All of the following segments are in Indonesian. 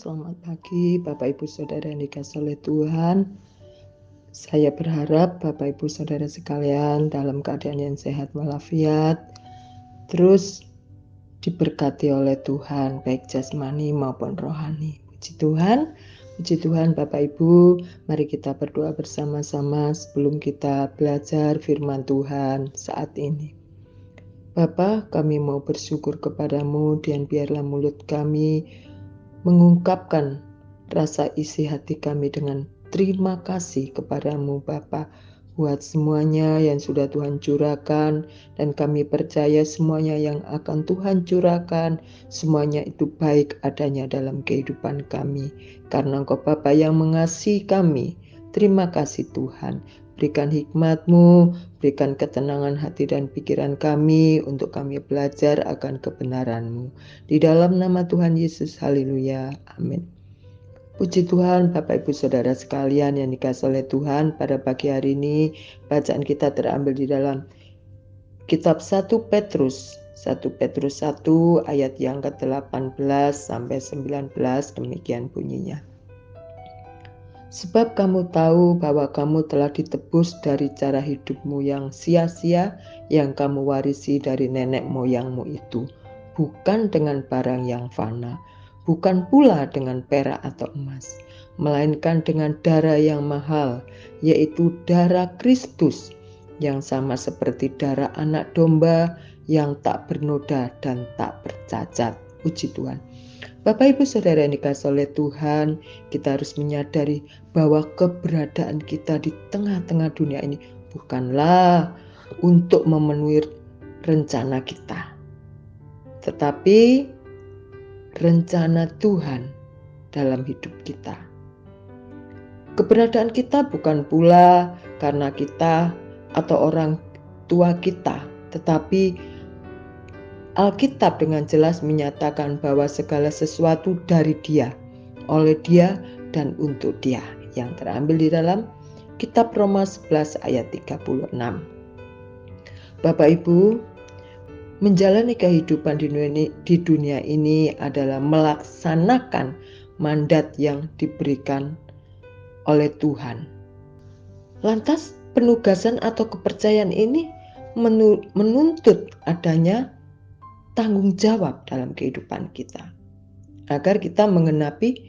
selamat pagi Bapak Ibu Saudara yang dikasihi oleh Tuhan. Saya berharap Bapak Ibu Saudara sekalian dalam keadaan yang sehat walafiat, terus diberkati oleh Tuhan baik jasmani maupun rohani. Puji Tuhan Bapak Ibu, mari kita berdoa bersama-sama sebelum kita belajar firman Tuhan saat ini. Bapa, kami mau bersyukur kepadamu dan biarlah mulut kami mengungkapkan rasa isi hati kami dengan terima kasih kepadamu Bapa buat semuanya yang sudah Tuhan curahkan, dan kami percaya semuanya yang akan Tuhan curahkan semuanya itu baik adanya dalam kehidupan kami, karena Engkau Bapa yang mengasihi kami. Terima kasih Tuhan, berikan hikmat-Mu, berikan ketenangan hati dan pikiran kami untuk kami belajar akan kebenaran-Mu. Di dalam nama Tuhan Yesus, haleluya, amin. Puji Tuhan Bapak Ibu Saudara sekalian yang dikasihi oleh Tuhan, pada pagi hari ini bacaan kita terambil di dalam kitab 1 Petrus 1 ayat yang ke-18 sampai 19, demikian bunyinya. Sebab kamu tahu bahwa kamu telah ditebus dari cara hidupmu yang sia-sia yang kamu warisi dari nenek moyangmu itu, bukan dengan barang yang fana, bukan pula dengan perak atau emas, melainkan dengan darah yang mahal, yaitu darah Kristus, yang sama seperti darah anak domba yang tak bernoda dan tak bercacat. Puji Tuhan. Bapak Ibu Saudara yang dikasihi oleh Tuhan, kita harus menyadari bahwa keberadaan kita di tengah-tengah dunia ini bukanlah untuk memenuhi rencana kita, tetapi rencana Tuhan dalam hidup kita. Keberadaan kita bukan pula karena kita atau orang tua kita, tetapi Alkitab dengan jelas menyatakan bahwa segala sesuatu dari Dia, oleh Dia, dan untuk Dia, yang terambil di dalam kitab Roma 11 ayat 36. Bapak Ibu, menjalani kehidupan di dunia ini adalah melaksanakan mandat yang diberikan oleh Tuhan. Lantas penugasan atau kepercayaan ini menuntut adanya tanggung jawab dalam kehidupan kita, agar kita menggenapi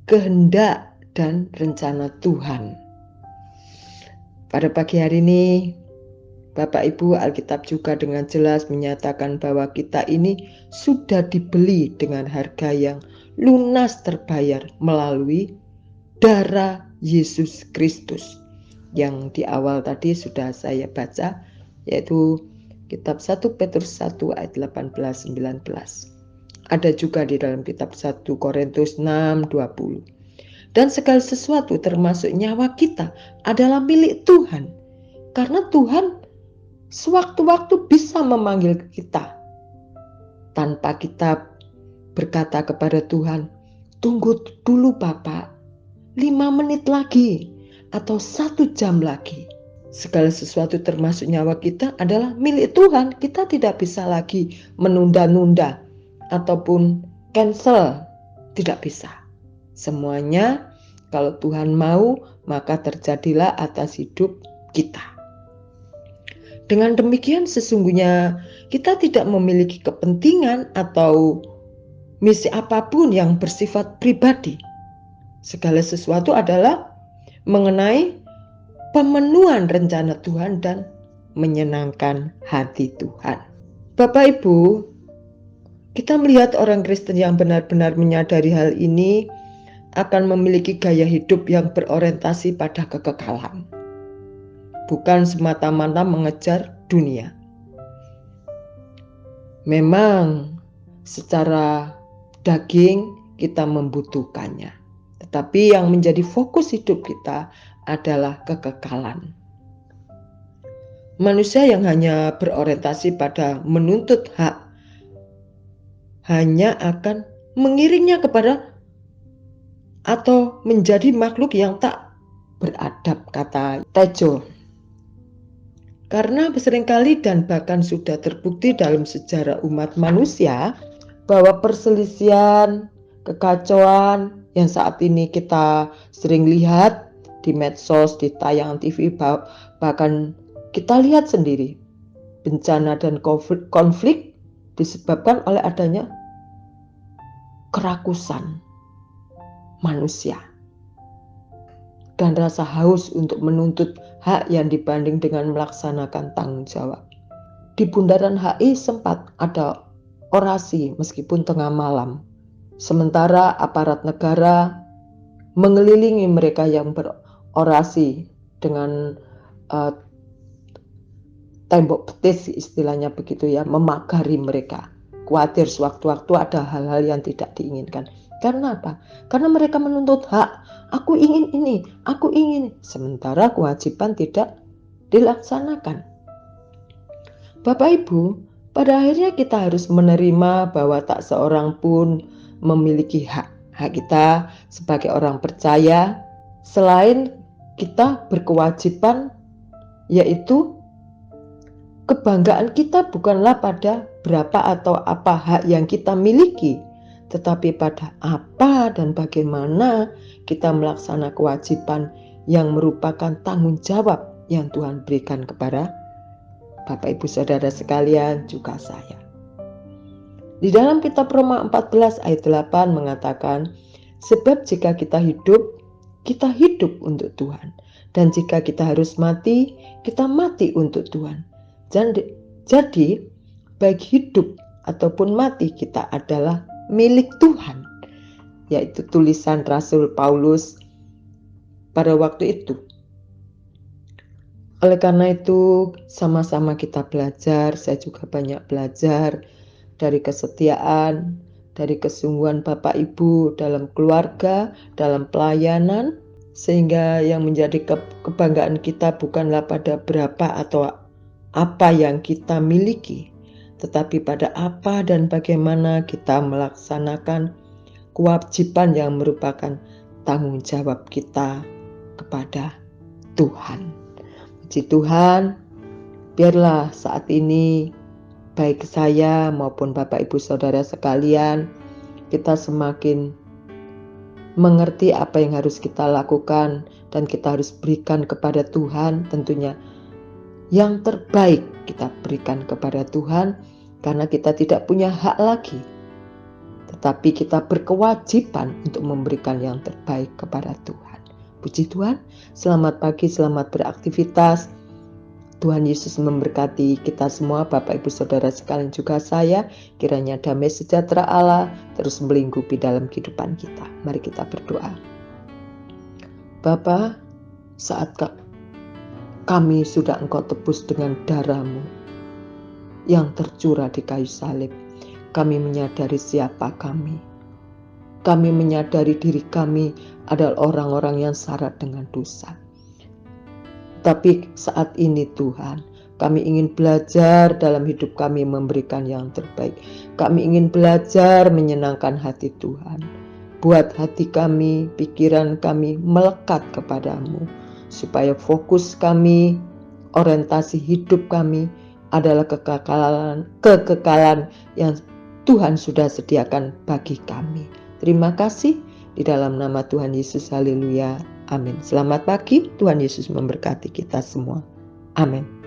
kehendak dan rencana Tuhan. Pada pagi hari ini, Bapak Ibu, Alkitab juga dengan jelas menyatakan bahwa kita ini sudah dibeli dengan harga yang lunas terbayar melalui darah Yesus Kristus, yang di awal tadi sudah saya baca, yaitu kitab 1 Petrus 1 ayat 18-19. Ada juga di dalam kitab 1 Korintus 6:20. Dan segala sesuatu termasuk nyawa kita adalah milik Tuhan. Karena Tuhan sewaktu-waktu bisa memanggil kita tanpa kita berkata kepada Tuhan, tunggu dulu Bapak, 5 menit lagi atau 1 jam lagi. Segala sesuatu termasuk nyawa kita adalah milik Tuhan. Kita tidak bisa lagi menunda-nunda ataupun cancel. Tidak bisa. Semuanya kalau Tuhan mau, maka terjadilah atas hidup kita. Dengan demikian sesungguhnya kita tidak memiliki kepentingan atau misi apapun yang bersifat pribadi. Segala sesuatu adalah mengenai pemenuhan rencana Tuhan dan menyenangkan hati Tuhan. Bapak Ibu, kita melihat orang Kristen yang benar-benar menyadari hal ini akan memiliki gaya hidup yang berorientasi pada kekekalan, bukan semata-mata mengejar dunia. Memang secara daging kita membutuhkannya, tetapi yang menjadi fokus hidup kita adalah kekekalan. Manusia yang hanya berorientasi pada menuntut hak hanya akan mengiringnya kepada atau menjadi makhluk yang tak beradab, kata Tejo. Karena seringkali dan bahkan sudah terbukti dalam sejarah umat manusia bahwa perselisihan, kekacauan yang saat ini kita sering lihat di medsos, di tayangan TV, bahkan kita lihat sendiri bencana dan konflik disebabkan oleh adanya kerakusan manusia dan rasa haus untuk menuntut hak yang dibanding dengan melaksanakan tanggung jawab. Di Bundaran HI sempat ada orasi meskipun tengah malam, sementara aparat negara mengelilingi mereka yang berorasi dengan tembok betis, istilahnya begitu ya, memagari mereka. Khawatir sewaktu-waktu ada hal-hal yang tidak diinginkan. Karena apa? Karena mereka menuntut hak. Aku ingin ini, aku ingin. Sementara kewajiban tidak dilaksanakan. Bapak Ibu, pada akhirnya kita harus menerima bahwa tak seorang pun memiliki hak. Hak kita sebagai orang percaya, selain kita berkewajiban, yaitu kebanggaan kita bukanlah pada berapa atau apa hak yang kita miliki, tetapi pada apa dan bagaimana kita melaksanakan kewajiban yang merupakan tanggung jawab yang Tuhan berikan kepada Bapak Ibu Saudara sekalian, juga saya. Di dalam kitab Roma 14 ayat 8 mengatakan, sebab jika kita hidup untuk Tuhan. Dan jika kita harus mati, kita mati untuk Tuhan. Jadi, baik hidup ataupun mati kita adalah milik Tuhan. Yaitu tulisan Rasul Paulus pada waktu itu. Oleh karena itu, sama-sama kita belajar. Saya juga banyak belajar dari kesetiaan, dari kesungguhan Bapak Ibu dalam keluarga, dalam pelayanan, sehingga yang menjadi kebanggaan kita bukanlah pada berapa atau apa yang kita miliki, tetapi pada apa dan bagaimana kita melaksanakan kewajiban yang merupakan tanggung jawab kita kepada Tuhan. Puji Tuhan, biarlah saat ini baik saya maupun Bapak Ibu Saudara sekalian, kita semakin mengerti apa yang harus kita lakukan dan kita harus berikan kepada Tuhan. Tentunya yang terbaik kita berikan kepada Tuhan, karena kita tidak punya hak lagi, tetapi kita berkewajiban untuk memberikan yang terbaik kepada Tuhan. Puji Tuhan, selamat pagi, selamat beraktivitas. Tuhan Yesus memberkati kita semua, Bapak Ibu Saudara sekalian, juga saya. Kiranya damai sejahtera Allah terus melingkupi dalam kehidupan kita. Mari kita berdoa. Bapa, saat kami sudah Engkau tebus dengan darah-Mu yang tercurah di kayu salib, kami menyadari siapa kami. Kami menyadari diri kami adalah orang-orang yang syarat dengan dosa. Tapi saat ini Tuhan, kami ingin belajar dalam hidup kami memberikan yang terbaik. Kami ingin belajar menyenangkan hati Tuhan. Buat hati kami, pikiran kami melekat kepadamu, supaya fokus kami, orientasi hidup kami adalah kekekalan yang Tuhan sudah sediakan bagi kami. Terima kasih di dalam nama Tuhan Yesus. Haleluya. Amin. Selamat pagi. Tuhan Yesus memberkati kita semua. Amin.